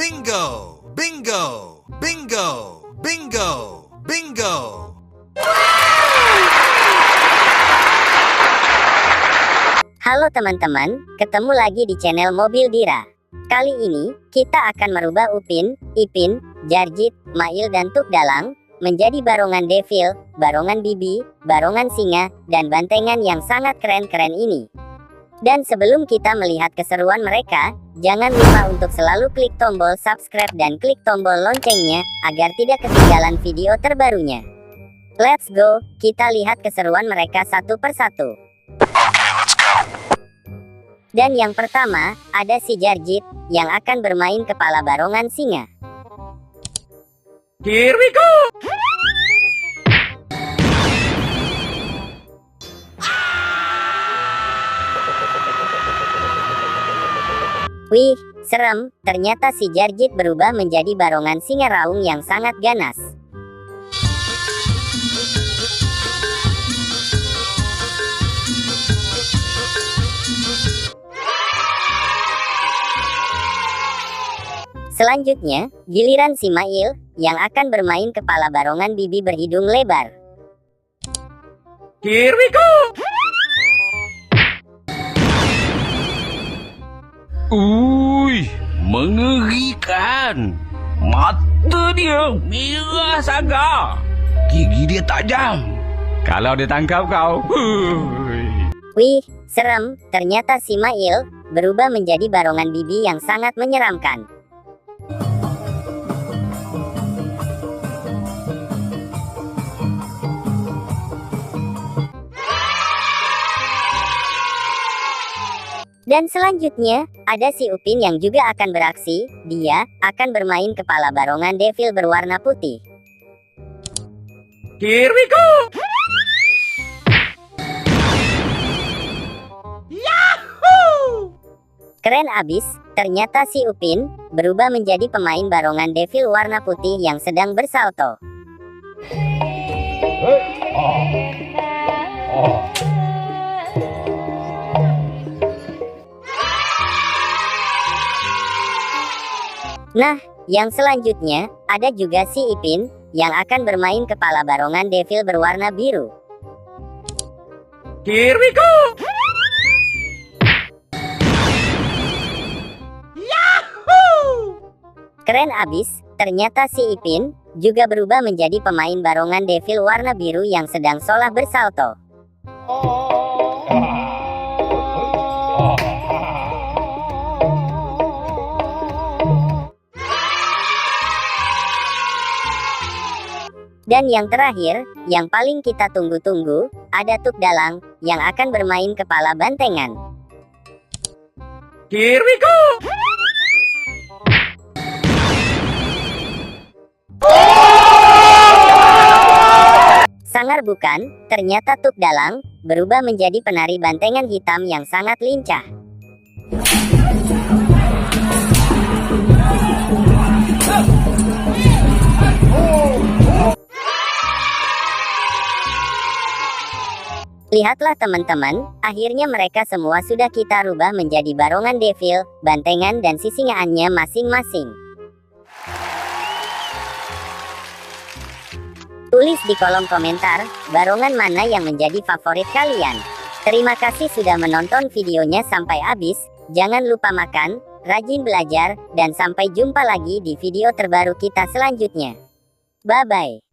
Bingo! Bingo! Bingo! Bingo! Bingo! Halo teman-teman, ketemu lagi di channel Mobil Dira. Kali ini, kita akan merubah Upin, Ipin, Jarjit, Mail dan Tuk Dalang menjadi barongan Devil, barongan Bibi, barongan Singa, dan bantengan yang sangat keren-keren ini. Dan sebelum kita melihat keseruan mereka, jangan lupa untuk selalu klik tombol subscribe dan klik tombol loncengnya, agar tidak ketinggalan video terbarunya. Let's go, kita lihat keseruan mereka satu persatu. Dan yang pertama, ada si Jarjit, yang akan bermain kepala barongan Singa. Here we go! Wih, serem, ternyata si Jarjit berubah menjadi barongan Singa Raung yang sangat ganas. Selanjutnya, giliran si Mail, yang akan bermain kepala barongan Bibi berhidung lebar. Here we go! Mengerikan. Mata dia merah sangat. Gigi dia tajam. Kalau dia tangkap kau. Wih, serem, ternyata si Mail berubah menjadi barongan Bibi yang sangat menyeramkan. Dan selanjutnya, ada si Upin yang juga akan beraksi. Dia akan bermain kepala barongan Devil berwarna putih. Here we go! Yahoo! Keren abis, ternyata si Upin berubah menjadi pemain barongan Devil warna putih yang sedang bersalto. Nah, yang selanjutnya, ada juga si Ipin, yang akan bermain kepala barongan Devil berwarna biru. Here we go! Yahoo! Keren abis, ternyata si Ipin juga berubah menjadi pemain barongan Devil warna biru yang sedang sholah bersalto. Dan yang terakhir, yang paling kita tunggu-tunggu, ada Tuk Dalang, yang akan bermain kepala bantengan. Here we go! Sangar bukan, ternyata Tuk Dalang berubah menjadi penari bantengan hitam yang sangat lincah. Lihatlah teman-teman, akhirnya mereka semua sudah kita rubah menjadi barongan Devil, bantengan dan sisingaannya masing-masing. Tulis di kolom komentar, barongan mana yang menjadi favorit kalian. Terima kasih sudah menonton videonya sampai habis, jangan lupa makan, rajin belajar, dan sampai jumpa lagi di video terbaru kita selanjutnya. Bye-bye.